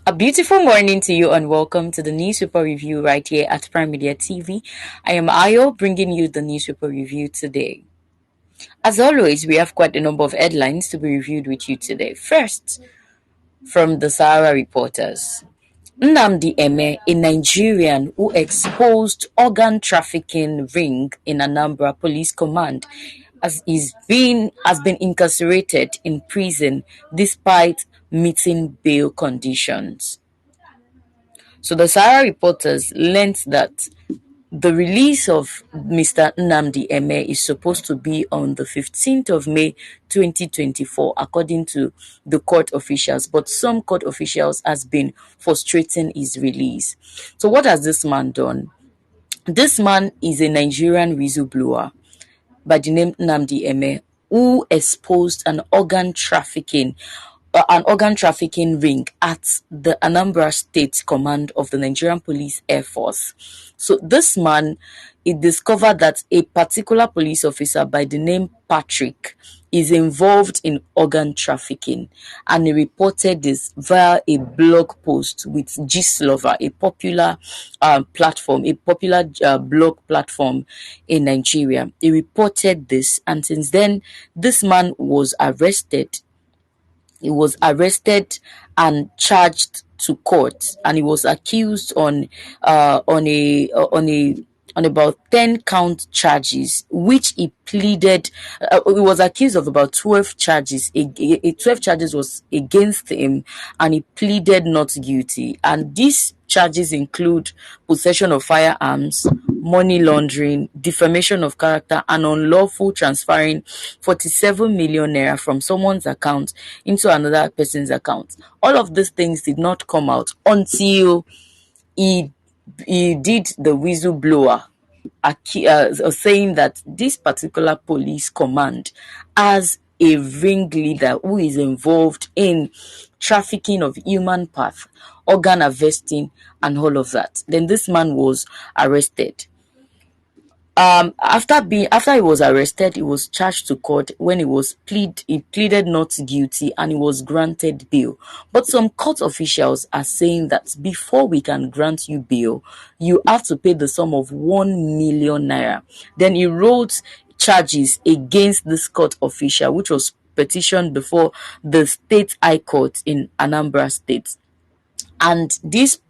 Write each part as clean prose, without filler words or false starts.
A beautiful morning to you and welcome to the newspaper review right here at Prime Media TV. I am Ayo bringing you the newspaper review today. As always, we have quite a number of headlines to be reviewed with you today. First, from the Sahara reporters. Nnamdi Eme, a Nigerian who exposed organ trafficking ring in Anambra Police Command, has been incarcerated in prison despite meeting bail conditions. So the Sahara reporters learnt that the release of Mr. Nnamdi Eme is supposed to be on the 15th of May 2024, according to the court officials. But some court officials has been frustrating his release. So what has this man done? This man is a Nigerian whistleblower by the name Nnamdi Eme, who exposed an organ trafficking ring at the Anambra State Command of the Nigerian Police Air Force. So this man, it discovered that a particular police officer by the name Patrick is involved in organ trafficking, and he reported this via a blog post with Gislover, a popular blog platform in Nigeria. He reported this, and since then, this man was arrested. He was arrested and charged to court, and he was accused on about 10 count charges, which he pleaded. He was accused of about 12 charges. 12 charges was against him, and he pleaded not guilty. And these charges include possession of firearms, money laundering, defamation of character, and unlawful transferring 47 million naira from someone's account into another person's account. All of these things did not come out until he did the whistleblower saying that this particular police command has a ringleader who is involved in trafficking of human parts, organ harvesting, and all of that. Then this man was arrested. After he was arrested, he was charged to court. When he pleaded not guilty and he was granted bail. But some court officials are saying that before we can grant you bail, you have to pay the sum of 1 million naira. Then he wrote charges against this court official, which was petitioned before the state high court in Anambra State. And this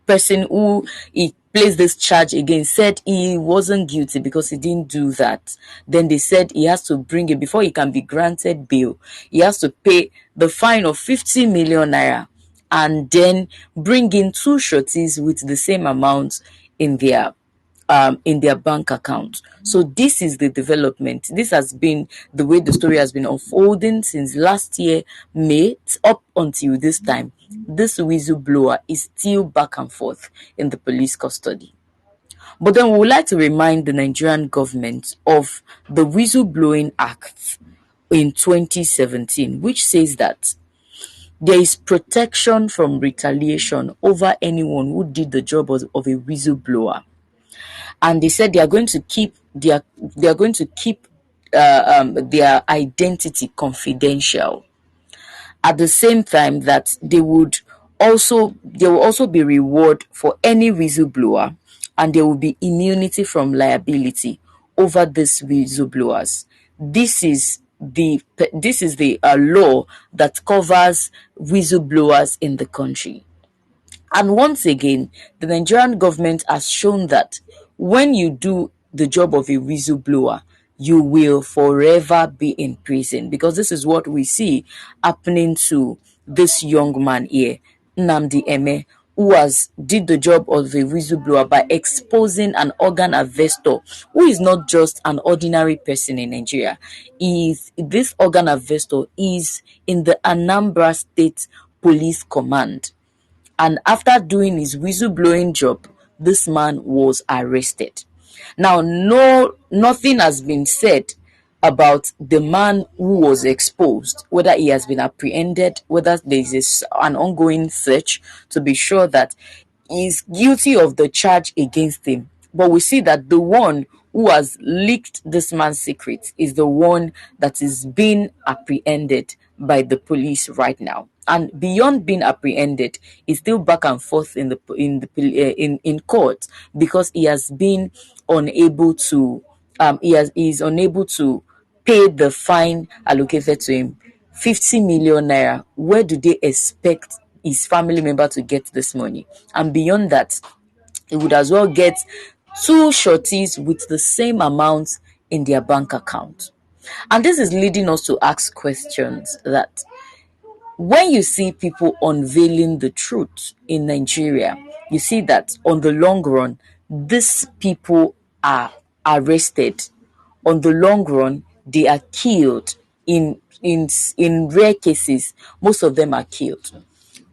person who he placed this charge against said he wasn't guilty because he didn't do that. Then they said he has to bring it before he can be granted bail. He has to pay the fine of 50 million naira and then bring in two shorties with the same amount in their bank account. So this is the development. This has been the way the story has been unfolding since last year, May, up until this time. This whistleblower is still back and forth in the police custody. But then we would like to remind the Nigerian government of the Whistleblowing Act in 2017, which says that there is protection from retaliation over anyone who did the job of a whistleblower. And they said they are going to keep their identity confidential. At the same time, that there will also be reward for any whistleblower, and there will be immunity from liability over these whistleblowers. This is the law that covers whistleblowers in the country. And once again, the Nigerian government has shown that when you do the job of a whistleblower, you will forever be in prison, because this is what we see happening to this young man here, Nnamdi Eme, who did the job of a whistleblower by exposing an organ harvester who is not just an ordinary person in Nigeria. This organ harvester is in the Anambra State Police Command. And after doing his whistleblowing job, this man was arrested. Now, nothing has been said about the man who was exposed, whether he has been apprehended, whether there is an ongoing search to be sure that he is guilty of the charge against him. But we see that the one who has leaked this man's secret is the one that is being apprehended by the police right now. and beyond being apprehended, he's still back and forth in court because he has been unable to he's unable to pay the fine allocated to him, 50 million naira. Where do they expect his family member to get this money? And beyond that, he would as well get two shorties with the same amount in their bank account. And this is leading us to ask questions that when you see people unveiling the truth in Nigeria, you see that on the long run, these people are arrested. On the long run, they are killed. In rare cases, most of them are killed.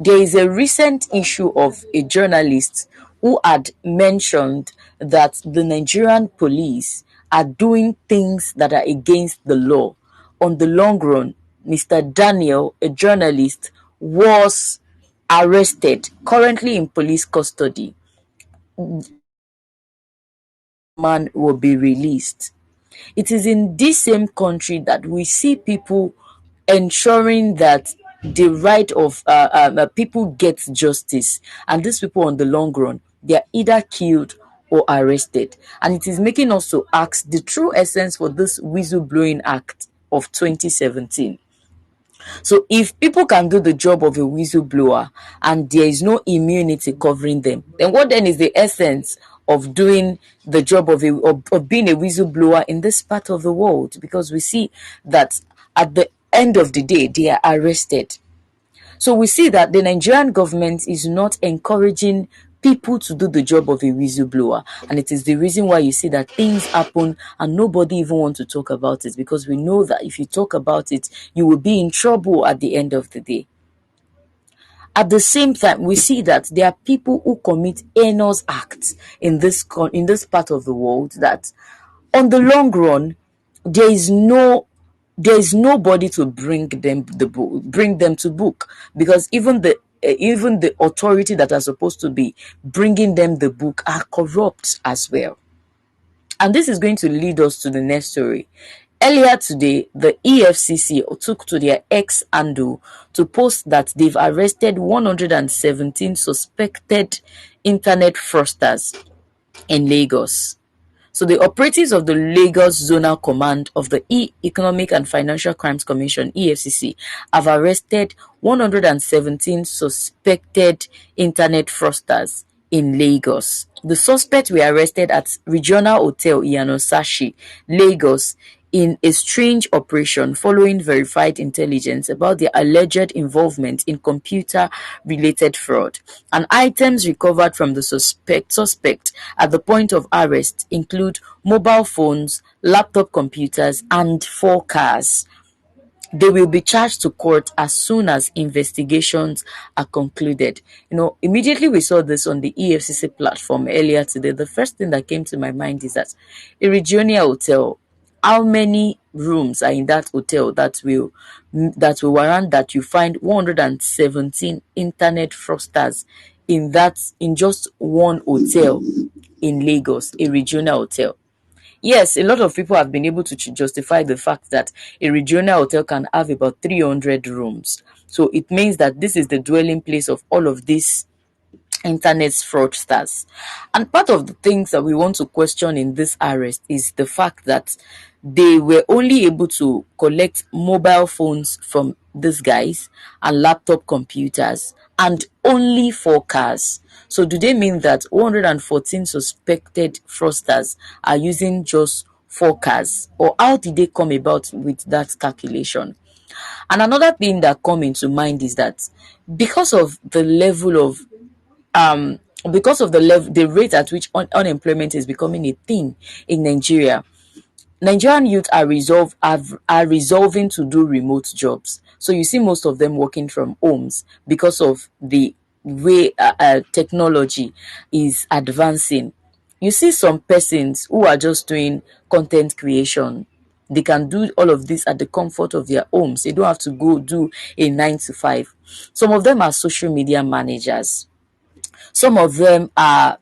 There is a recent issue of a journalist who had mentioned that the Nigerian police are doing things that are against the law. On the long run, Mr. Daniel, a journalist, was arrested, currently in police custody. Man will be released. It is in this same country that we see people ensuring that the right of people get justice, and these people on the long run, they are either killed or arrested. And it is making us to ask the true essence for this whistleblowing act of 2017. So if people can do the job of a whistleblower and there is no immunity covering them, then what then is the essence of doing the job of being a whistleblower in this part of the world? Because we see that at the end of the day, they are arrested. So we see that the Nigerian government is not encouraging people to do the job of a whistleblower. And it is the reason why you see that things happen and nobody even wants to talk about it, because we know that if you talk about it, you will be in trouble at the end of the day. At the same time, we see that there are people who commit heinous acts in this part of the world that on the long run, there is nobody to bring them to book, because even the authority that are supposed to be bringing them the book are corrupt as well. And this is going to lead us to the next story. Earlier today, the EFCC took to their X handle to post that they've arrested 117 suspected internet fraudsters in Lagos. So the operatives of the Lagos Zonal Command of the Economic and Financial Crimes Commission, EFCC, have arrested 117 suspected internet fraudsters in Lagos. The suspects were arrested at Regional Hotel Iyanosashi, Lagos, in a strange operation following verified intelligence about their alleged involvement in computer-related fraud. And items recovered from the suspect at the point of arrest include mobile phones, laptop computers, and 4 cars. They will be charged to court as soon as investigations are concluded. Immediately we saw this on the EFCC platform earlier today. The first thing that came to my mind is that a regional hotel, how many rooms are in that hotel that will warrant that you find 117 internet fraudsters in just one hotel in Lagos, a regional hotel? Yes, a lot of people have been able to justify the fact that a regional hotel can have about 300 rooms. So it means that this is the dwelling place of all of these internet fraudsters. And part of the things that we want to question in this arrest is the fact that they were only able to collect mobile phones from these guys and laptop computers and only 4 cars. So do they mean that 114 suspected fraudsters are using just 4 cars? Or how did they come about with that calculation? And another thing that come into mind is that because of the level of the rate at which unemployment is becoming a thing in Nigeria, Nigerian youth are resolving to do remote jobs. So you see most of them working from homes because of the way technology is advancing. You see some persons who are just doing content creation. They can do all of this at the comfort of their homes. They don't have to go do a 9 to 5. Some of them are social media managers. Some of them are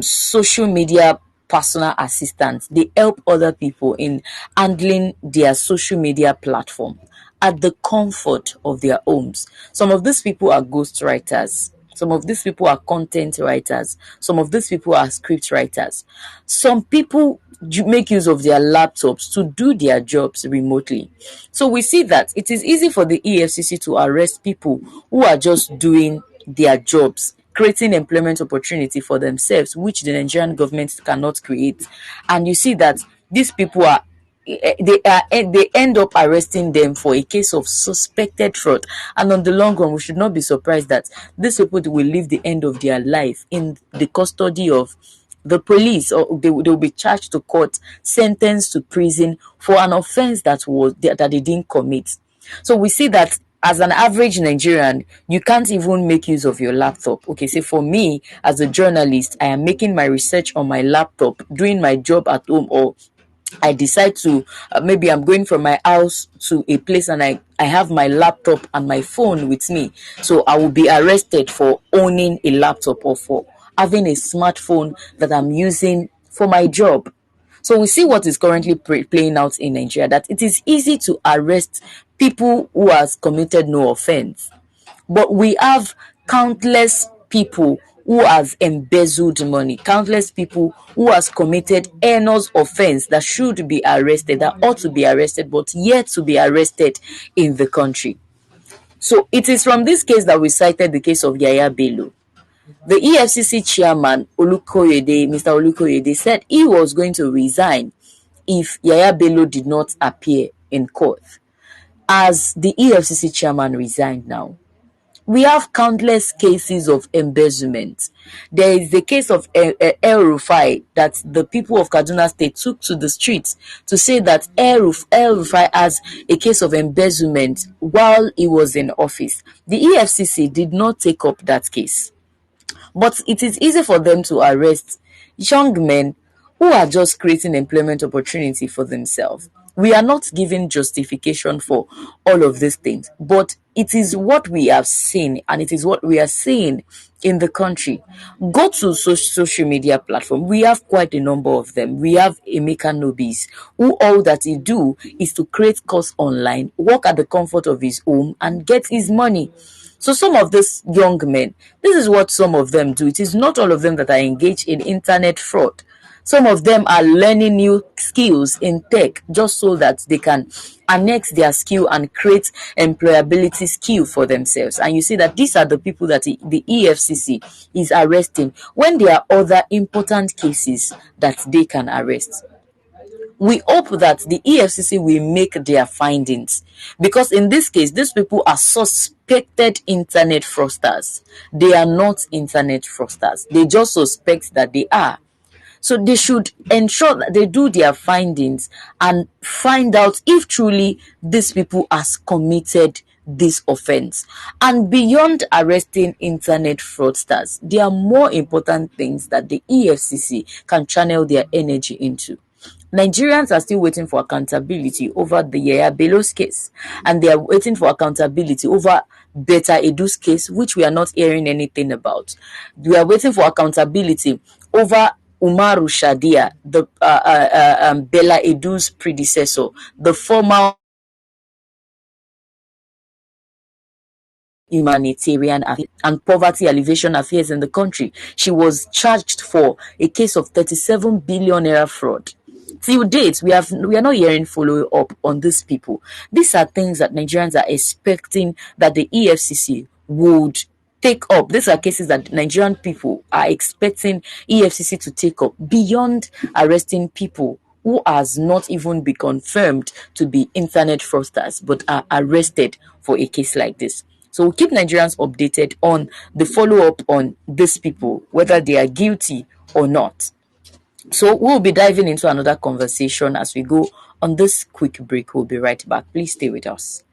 social media personal assistants. They help other people in handling their social media platform. at the comfort of their homes. Some of these people are ghostwriters. Some of these people are content writers. Some of these people are script writers. Some people make use of their laptops to do their jobs remotely. So we see that it is easy for the EFCC to arrest people who are just doing their jobs, creating employment opportunity for themselves, which the Nigerian government cannot create. And you see that these people are they end up arresting them for a case of suspected fraud. And on the long run, we should not be surprised that these people will live the end of their life in the custody of the police, or they will be charged to court, sentenced to prison for an offense that they didn't commit. So we see that as an average Nigerian, you can't even make use of your laptop. Okay, say for me as a journalist, I am making my research on my laptop, doing my job at home, or I decide to maybe I'm going from my house to a place and I have my laptop and my phone with me. So I will be arrested for owning a laptop or for having a smartphone that I'm using for my job. So we see what is currently playing out in Nigeria, that it is easy to arrest people who has committed no offense. But we have countless people who has embezzled money, countless people who has committed heinous offense that should be arrested, that ought to be arrested, but yet to be arrested in the country. So it is from this case that we cited the case of Yaya Bello. The EFCC chairman, Mr. Olukoyede, said he was going to resign if Yaya Bello did not appear in court. As the EFCC chairman resigned now, we have countless cases of embezzlement. There is the case of El Rufai that the people of Kaduna State took to the streets to say that El Rufai has a case of embezzlement while he was in office. The EFCC did not take up that case. But it is easy for them to arrest young men who are just creating employment opportunity for themselves. We are not giving justification for all of these things, but it is what we have seen and it is what we are seeing in the country. Go to social media platform. We have quite a number of them. We have Emeka Nobis, who all that he do is to create course online, work at the comfort of his home, and get his money. So some of these young men, this is what some of them do. It is not all of them that are engaged in internet fraud. Some of them are learning new skills in tech just so that they can annex their skill and create employability skill for themselves. And you see that these are the people that the EFCC is arresting when there are other important cases that they can arrest. We hope that the EFCC will make their findings, because in this case, these people are suspected internet fraudsters. They are not internet fraudsters. They just suspect that they are. So they should ensure that they do their findings and find out if truly these people has committed this offense. And beyond arresting internet fraudsters, there are more important things that the EFCC can channel their energy into. Nigerians are still waiting for accountability over the Yaya Bello's case, and they are waiting for accountability over Beta Edu's case, which we are not hearing anything about. We are waiting for accountability over Umaru Shadia, the Bella Edu's predecessor, the former humanitarian and poverty alleviation affairs in the country. She was charged for a case of 37 billion naira fraud. Till date, we are not hearing follow up on these people. These are things that Nigerians are expecting that the EFCC would take up. These are cases that Nigerian people are expecting EFCC to take up beyond arresting people who has not even been confirmed to be internet fraudsters but are arrested for a case like this. So we'll keep Nigerians updated on the follow up on these people, whether they are guilty or not. So we'll be diving into another conversation as we go on this quick break. We'll be right back. Please stay with us.